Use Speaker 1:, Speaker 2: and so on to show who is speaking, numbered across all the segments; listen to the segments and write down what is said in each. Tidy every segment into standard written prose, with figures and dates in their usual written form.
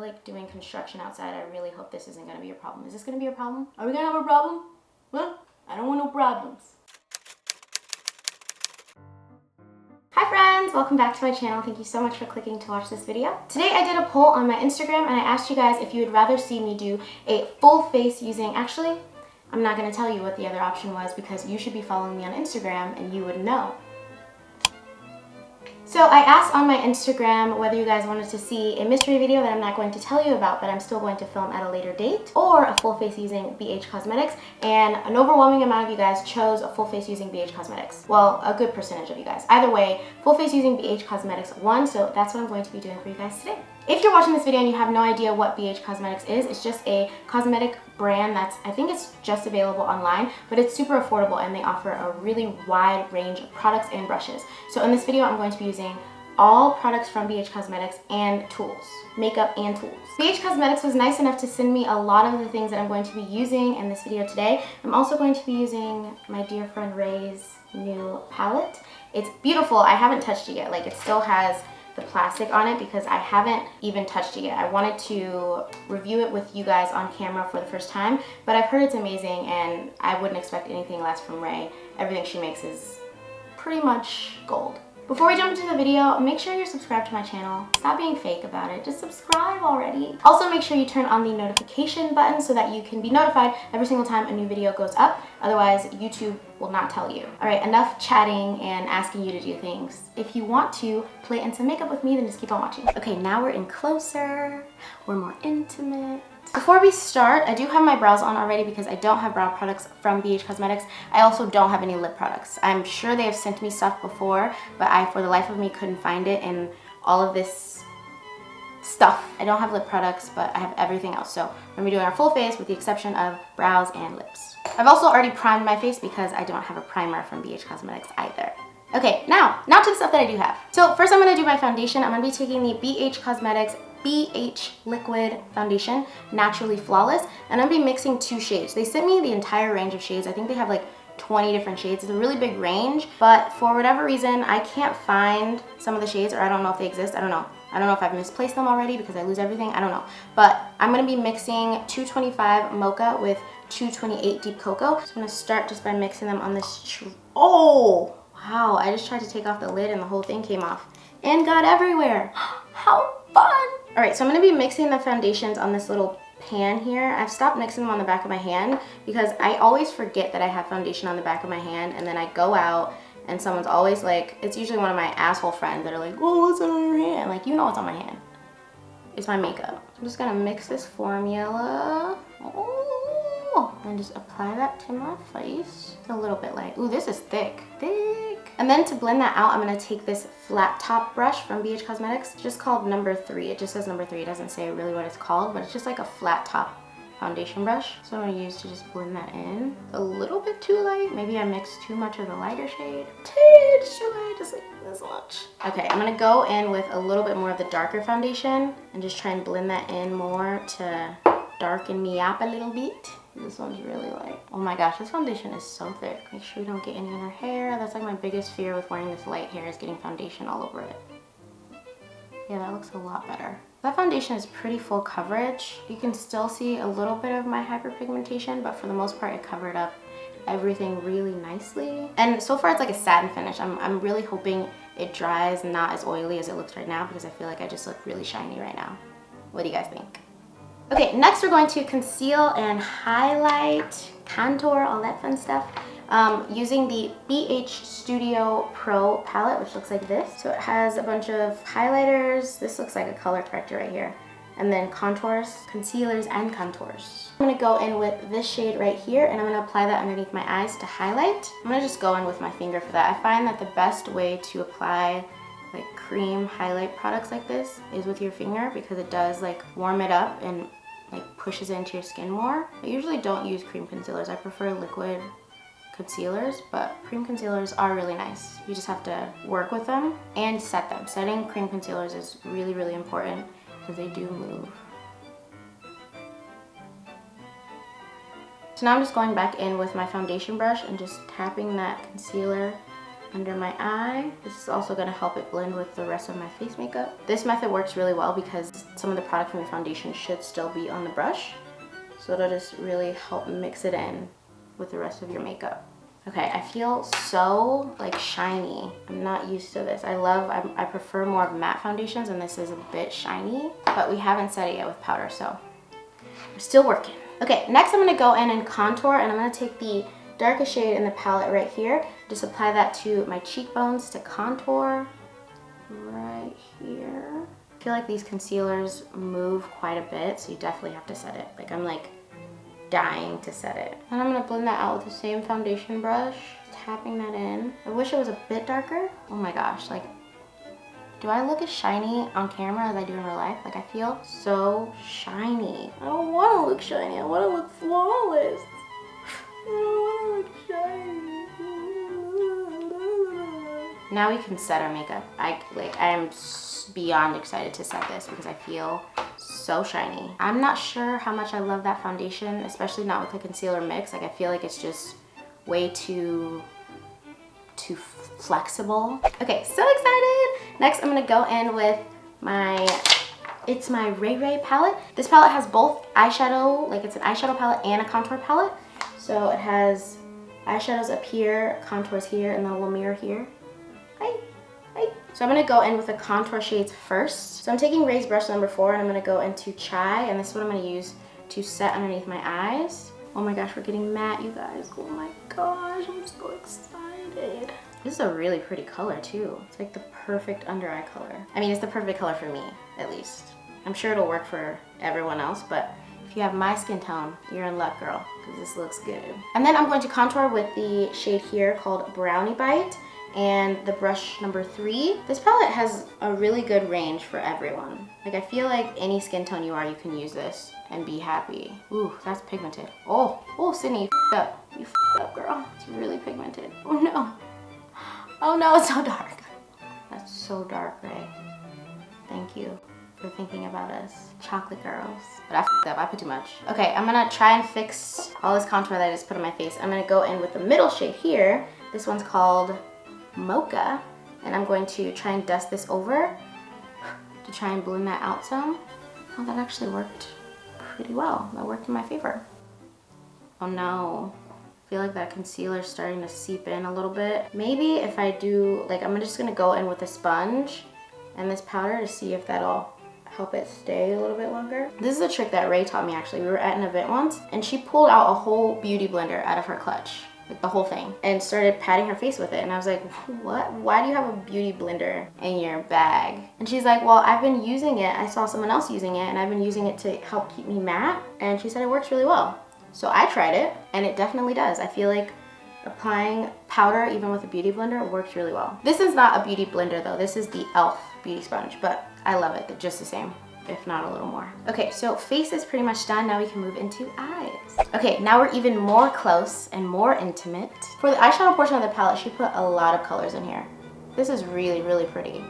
Speaker 1: like doing construction outside. I really hope this isn't gonna be a problem. Is this gonna be a problem? Are we gonna have a problem? Huh? I don't want no problems. Hi friends, welcome back to my channel. Thank you so much for clicking to watch this video. Today I did a poll on my Instagram and I asked you guys if you would rather see me do a full face using, actually, I'm not gonna tell you what the other option was because you should be following me on Instagram and you would know. So I asked on my Instagram whether you guys wanted to see a mystery video that I'm not going to tell you about, but I'm still going to film at a later date, or a full face using BH Cosmetics, and an overwhelming amount of you guys chose a full face using BH Cosmetics. Well, a good percentage of you guys. Either way, full face using BH Cosmetics won, so that's what I'm going to be doing for you guys today. If you're watching this video and you have no idea what BH Cosmetics is, it's just a cosmetic brand that's, I think it's just available online, but it's super affordable and they offer a really wide range of products and brushes. So in this video, I'm going to be using all products from BH Cosmetics and tools, makeup and tools. BH Cosmetics was nice enough to send me a lot of the things that I'm going to be using in this video today. I'm also going to be using my dear friend Raye's new palette. It's beautiful. I haven't touched it yet. Like, it still has the plastic on it because I haven't even touched it yet. I wanted to review it with you guys on camera for the first time, but I've heard it's amazing and I wouldn't expect anything less from Raye. Everything she makes is pretty much gold. Before we jump into the video, make sure you're subscribed to my channel. Stop being fake about it. Just subscribe already. Also, make sure you turn on the notification button so that you can be notified every single time a new video goes up. Otherwise, YouTube will not tell you. All right, enough chatting and asking you to do things. If you want to play in some makeup with me, then just keep on watching. Okay, now we're in closer. We're more intimate. Before we start, I do have my brows on already because I don't have brow products from BH Cosmetics. I also don't have any lip products. I'm sure they have sent me stuff before, but I, for the life of me, couldn't find it in all of this stuff. I don't have lip products, but I have everything else. So we're gonna be doing our full face with the exception of brows and lips. I've also already primed my face because I don't have a primer from BH Cosmetics either. Okay, now to the stuff that I do have. So first I'm gonna do my foundation. I'm gonna be taking the BH Cosmetics BH Liquid Foundation, Naturally Flawless, and I'm gonna be mixing 2 shades. They sent me the entire range of shades. I think they have like 20 different shades. It's a really big range, but for whatever reason, I can't find some of the shades, or I don't know if they exist. I don't know. I don't know if I've misplaced them already because I lose everything. I don't know. But I'm gonna be mixing 225 Mocha with 228 Deep Cocoa. So I'm gonna start just by mixing them on this. Oh, wow. I just tried to take off the lid and the whole thing came off and got everywhere. How fun. All right, so I'm gonna be mixing the foundations on this little pan here. I've stopped mixing them on the back of my hand because I always forget that I have foundation on the back of my hand, and then I go out and someone's always like, it's usually one of my asshole friends that are like, oh, what's on your hand? Like, you know what's on my hand. It's my makeup. I'm just gonna mix this formula. Oh, and just apply that to my face. It's a little bit light. Ooh, this is thick. And then to blend that out, I'm gonna take this flat top brush from BH Cosmetics, just called number 3. It just says number 3. It doesn't say really what it's called, but it's just like a flat top foundation brush. So I'm gonna use to just blend that in. A little bit too light. Maybe I mixed too much of the lighter shade. Just too light, just like this much. Okay, I'm gonna go in with a little bit more of the darker foundation and just try and blend that in more to darken me up a little bit. This one's really light. Oh my gosh, this foundation is so thick. Make sure we don't get any in our hair. That's like my biggest fear with wearing this light hair, is getting foundation all over it. Yeah, that looks a lot better. That foundation is pretty full coverage. You can still see a little bit of my hyperpigmentation, but for the most part, it covered up everything really nicely. And so far, it's like a satin finish. I'm really hoping it dries not as oily as it looks right now because I feel like I just look really shiny right now. What do you guys think? Okay, next we're going to conceal and highlight, contour, all that fun stuff, using the BH Studio Pro palette, which looks like this. So it has a bunch of highlighters. This looks like a color corrector right here. And then contours, concealers, and contours. I'm gonna go in with this shade right here, and I'm gonna apply that underneath my eyes to highlight. I'm gonna just go in with my finger for that. I find that the best way to apply like cream highlight products like this is with your finger because it does like warm it up and like pushes it into your skin more. I usually don't use cream concealers. I prefer liquid concealers, but cream concealers are really nice. You just have to work with them and set them. Setting cream concealers is really, really important because they do move. So now I'm just going back in with my foundation brush and just tapping that concealer under my eye. This is also gonna help it blend with the rest of my face makeup. This method works really well because some of the product from your foundation should still be on the brush. So it'll just really help mix it in with the rest of your makeup. Okay, I feel so like shiny. I'm not used to this. I prefer more of matte foundations, and this is a bit shiny, but we haven't set it yet with powder, so we're still working. Okay, next I'm gonna go in and contour, and I'm gonna take the darkest shade in the palette right here. Just apply that to my cheekbones to contour right here. I feel like these concealers move quite a bit, so you definitely have to set it. Like I'm like dying to set it. And I'm gonna blend that out with the same foundation brush, tapping that in. I wish it was a bit darker. Oh my gosh, like, do I look as shiny on camera as I do in real life? Like I feel so shiny. I don't wanna look shiny, I wanna look flawless. I don't wanna look shiny. Now we can set our makeup. I am beyond excited to set this because I feel so shiny. I'm not sure how much I love that foundation, especially not with the concealer mix. Like I feel like it's just way too flexible. Okay, so excited. Next I'm gonna go in with it's my Raye palette. This palette has both eyeshadow, like it's an eyeshadow palette and a contour palette. So it has eyeshadows up here, contours here, and then a little mirror here. So I'm gonna go in with the contour shades first. So I'm taking Raye's brush number 4, and I'm gonna go into Chai, and this is what I'm gonna use to set underneath my eyes. Oh my gosh, we're getting matte, you guys. Oh my gosh, I'm so excited. This is a really pretty color too. It's like the perfect under eye color. I mean, it's the perfect color for me, at least. I'm sure it'll work for everyone else, but if you have my skin tone, you're in luck, girl, because this looks good. And then I'm going to contour with the shade here called Brownie Bite, and the brush number 3. This palette has a really good range for everyone. Like I feel like any skin tone you are, you can use this and be happy. Ooh, that's pigmented. Oh, Sydney, you f***ed up. You f***ed up, girl. It's really pigmented. Oh no. Oh no, it's so dark. That's so dark, Raye. Thank you for thinking about us, chocolate girls. But I f***ed up, I put too much. Okay, I'm gonna try and fix all this contour that I just put on my face. I'm gonna go in with the middle shade here. This one's called Mocha, and I'm going to try and dust this over to try and blend that out some. Oh, that actually worked pretty well. That worked in my favor. Oh no, I feel like that concealer's starting to seep in a little bit. Maybe if I do, like, I'm just gonna go in with a sponge and this powder to see if that'll help it stay a little bit longer. This is a trick that Raye taught me actually. We were at an event once and she pulled out a whole beauty blender out of her clutch. Like the whole thing, and started patting her face with it, and I was like, what? Why do you have a beauty blender in your bag? And she's like, well, I've been using it. I saw someone else using it, and I've been using it to help keep me matte, and she said it works really well. So I tried it, and it definitely does. I feel like applying powder, even with a beauty blender, works really well. This is not a beauty blender though. This is the e.l.f. beauty sponge, but I love it just the same, if not a little more. Okay, so face is pretty much done. Now we can move into eyes. Okay, now we're even more close and more intimate. For the eyeshadow portion of the palette, she put a lot of colors in here. This is really, really pretty.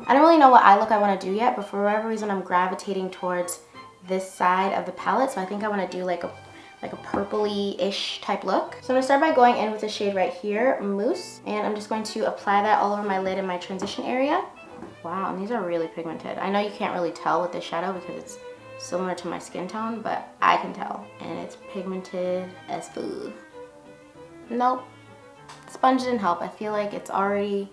Speaker 1: I don't really know what eye look I want to do yet, but for whatever reason, I'm gravitating towards this side of the palette. So I think I want to do like a purpley-ish type look. So I'm gonna start by going in with the shade right here, Mousse, and I'm just going to apply that all over my lid in my transition area. Wow, and these are really pigmented. I know you can't really tell with this shadow because it's similar to my skin tone, but I can tell. And it's pigmented as food. Nope. Sponge didn't help. I feel like it's already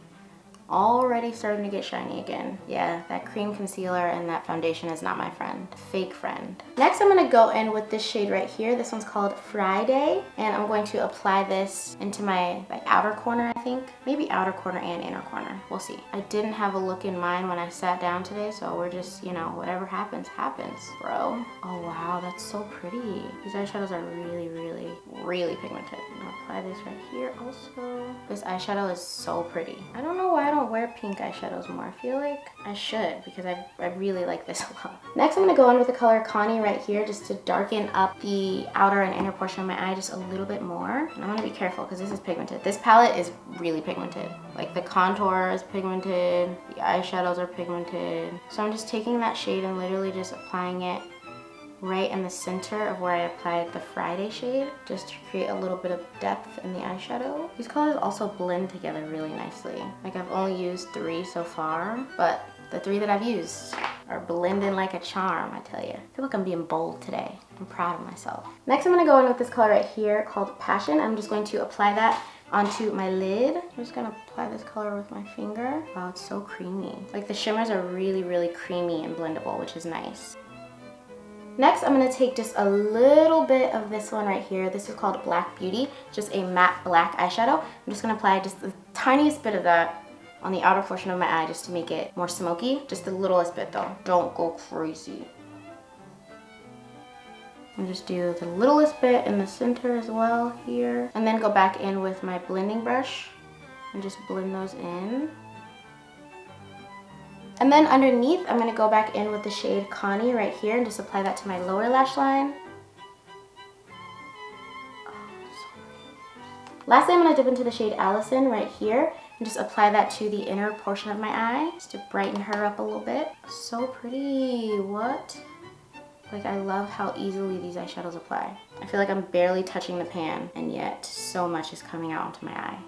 Speaker 1: starting to get shiny again. Yeah, that cream concealer and that foundation is not my friend. Fake friend. Next, I'm gonna go in with this shade right here. This one's called Friday, and I'm going to apply this into my outer corner, I think. Maybe outer corner and inner corner. We'll see. I didn't have a look in mind when I sat down today, so we're just, you know, whatever happens, happens, bro. Oh wow, that's so pretty. These eyeshadows are really, really, really pigmented. I'm gonna apply this right here also. This eyeshadow is so pretty. I don't know why I don't wear pink eyeshadows more. I feel like I should because I really like this a lot. Next, I'm gonna go in with the color Connie right here just to darken up the outer and inner portion of my eye just a little bit more. And I'm gonna be careful because this is pigmented. This palette is really pigmented. Like the contour is pigmented, the eyeshadows are pigmented. So I'm just taking that shade and literally just applying it right in the center of where I applied the Friday shade, just to create a little bit of depth in the eyeshadow. These colors also blend together really nicely. Like, I've only used 3 so far, but the 3 that I've used are blending like a charm, I tell you. I feel like I'm being bold today. I'm proud of myself. Next, I'm gonna go in with this color right here called Passion. I'm just going to apply that onto my lid. I'm just gonna apply this color with my finger. Wow, it's so creamy. Like, the shimmers are really, really creamy and blendable, which is nice. Next, I'm gonna take just a little bit of this one right here. This is called Black Beauty, just a matte black eyeshadow. I'm just gonna apply just the tiniest bit of that on the outer portion of my eye just to make it more smoky. Just the littlest bit though. Don't go crazy. And just do the littlest bit in the center as well here. And then go back in with my blending brush and just blend those in. And then underneath, I'm gonna go back in with the shade Connie right here and just apply that to my lower lash line. Lastly, I'm gonna dip into the shade Allison right here and just apply that to the inner portion of my eye just to brighten her up a little bit. So pretty, what? Like, I love how easily these eyeshadows apply. I feel like I'm barely touching the pan, and yet so much is coming out onto my eye.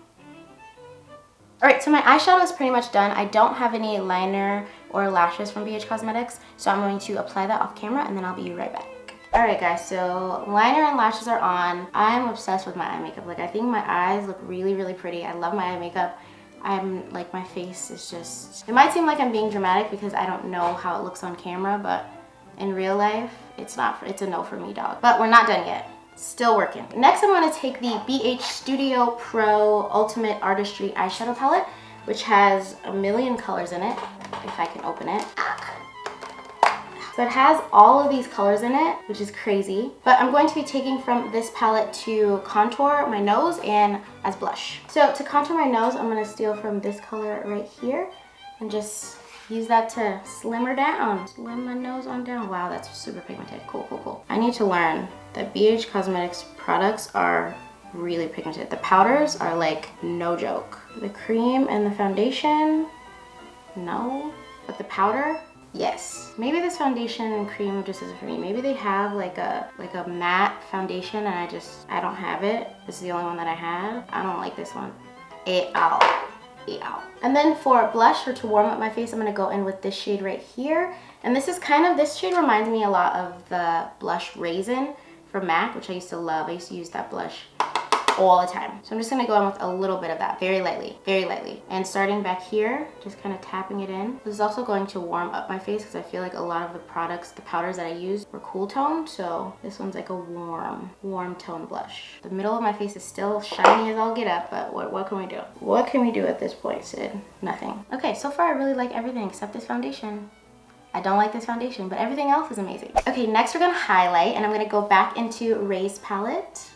Speaker 1: Alright, so my eyeshadow is pretty much done. I don't have any liner or lashes from BH Cosmetics, so I'm going to apply that off camera and then I'll be right back. Alright guys, so liner and lashes are on. I'm obsessed with my eye makeup. Like, I think my eyes look really, really pretty. I love my eye makeup. I'm like, my face is just, it might seem like I'm being dramatic because I don't know how it looks on camera, but in real life, it's a no for me, dog. But we're not done yet. Still working. Next, I'm going to take the BH Studio Pro Ultimate Artistry Eyeshadow Palette, which has a million colors in it, if I can open it. So it has all of these colors in it, which is crazy. But I'm going to be taking from this palette to contour my nose and as blush. So to contour my nose, I'm going to steal from this color right here and just use that to slimmer down. Slim my nose on down. Wow, that's super pigmented. Cool, cool, cool. I need to learn that BH Cosmetics products are really pigmented. The powders are like no joke. The cream and the foundation, no. But the powder, yes. Maybe this foundation and cream just isn't for me. Maybe they have like a matte foundation and I don't have it. This is the only one that I have. I don't like this one at all. And then for blush, or to warm up my face, I'm gonna go in with this shade right here. And this shade reminds me a lot of the blush Raisin from MAC, which I used to love. I used to use that blush all the time. So I'm just gonna go in with a little bit of that, very lightly, very lightly. And starting back here, just kind of tapping it in. This is also going to warm up my face because I feel like a lot of the products, the powders that I used were cool toned. So this one's like a warm tone blush. The middle of my face is still shiny as all get up, but what can we do? What can we do at this point, Sid? Nothing. Okay, so far I really like everything except this foundation. I don't like this foundation, but everything else is amazing. Okay, next we're gonna highlight, and I'm gonna go back into Raye's palette.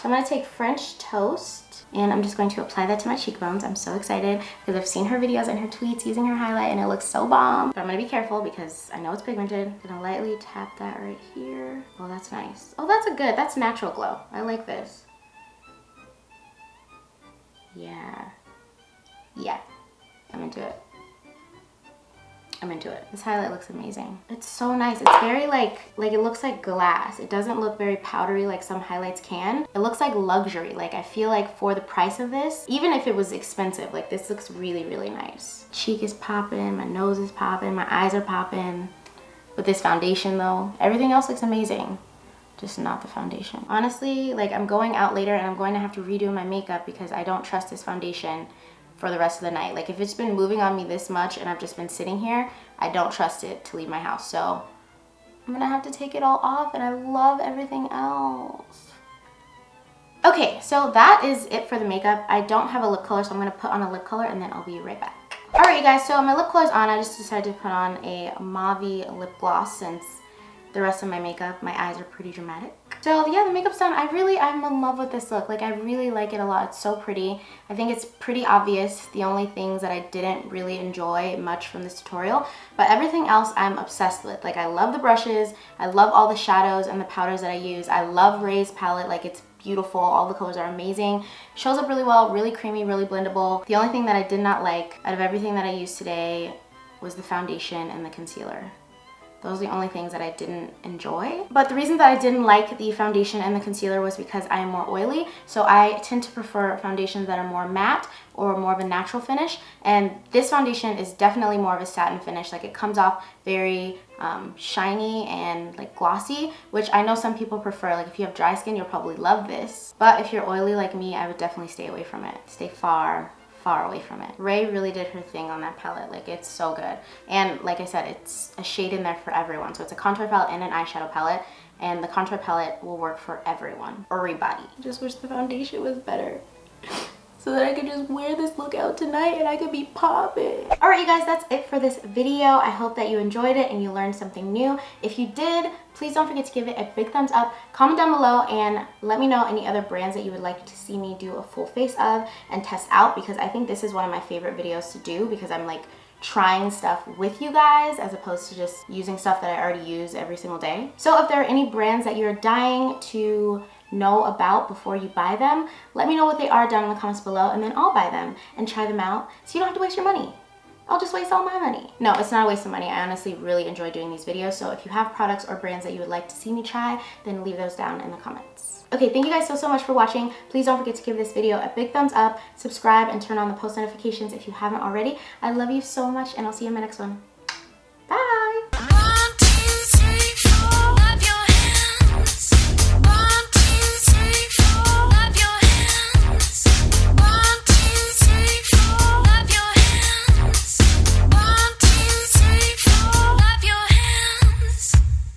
Speaker 1: So I'm gonna take French Toast, and I'm just going to apply that to my cheekbones. I'm so excited because I've seen her videos and her tweets using her highlight, and it looks so bomb. But I'm gonna be careful because I know it's pigmented. I'm gonna lightly tap that right here. Oh, that's nice. Oh, that's natural glow. I like this. Yeah, I'm into it. I'm into it. This highlight looks amazing. It's so nice. It's very like it looks like glass. It doesn't look very powdery like some highlights can. It looks like luxury. Like, I feel like for the price of this, even if it was expensive, like, this looks really, really nice. Cheek is popping, my nose is popping, my eyes are popping. With this foundation though, everything else looks amazing. Just not the foundation. Honestly, like, I'm going out later and I'm going to have to redo my makeup because I don't trust this foundation for the rest of the night. Like, if it's been moving on me this much and I've just been sitting here, I don't trust it to leave my house. So I'm gonna have to take it all off, and I love everything else. Okay, so that is it for the makeup. I don't have a lip color, so I'm gonna put on a lip color and then I'll be right back. Alright you guys, so my lip color's on. I just decided to put on a mauve-y lip gloss since the rest of my makeup, my eyes are pretty dramatic. So yeah, the makeup's done. I'm in love with this look. Like, I really like it a lot. It's so pretty. I think it's pretty obvious the only things that I didn't really enjoy much from this tutorial, but everything else I'm obsessed with. Like, I love the brushes. I love all the shadows and the powders that I use. I love Raye's palette. Like, it's beautiful. All the colors are amazing. Shows up really well, really creamy, really blendable. The only thing that I did not like out of everything that I used today was the foundation and the concealer. Those are the only things that I didn't enjoy. But the reason that I didn't like the foundation and the concealer was because I am more oily. So I tend to prefer foundations that are more matte or more of a natural finish. And this foundation is definitely more of a satin finish. Like, it comes off very shiny and like glossy, which I know some people prefer. Like, if you have dry skin, you'll probably love this. But if you're oily like me, I would definitely stay away from it. Stay far away from it. Raye really did her thing on that palette. Like, it's so good. And like I said, it's a shade in there for everyone. So it's a contour palette and an eyeshadow palette, and the contour palette will work for everyone or everybody. I just wish the foundation was better so that I could just wear this look out tonight and I could be popping. All right, you guys, that's it for this video. I hope that you enjoyed it and you learned something new. If you did, please don't forget to give it a big thumbs up. Comment down below and let me know any other brands that you would like to see me do a full face of and test out, because I think this is one of my favorite videos to do, because I'm like trying stuff with you guys as opposed to just using stuff that I already use every single day. So if there are any brands that you're dying to know about before you buy them, let me know what they are down in the comments below, and then I'll buy them and try them out so you don't have to waste your money. I'll just waste all my money. No, it's not a waste of money. I honestly really enjoy doing these videos. So if you have products or brands that you would like to see me try, then leave those down in the comments. Okay, thank you guys so much for watching. Please don't forget to give this video a big thumbs up, subscribe, and turn on the post notifications if you haven't already. I love you so much, and I'll see you in my next one.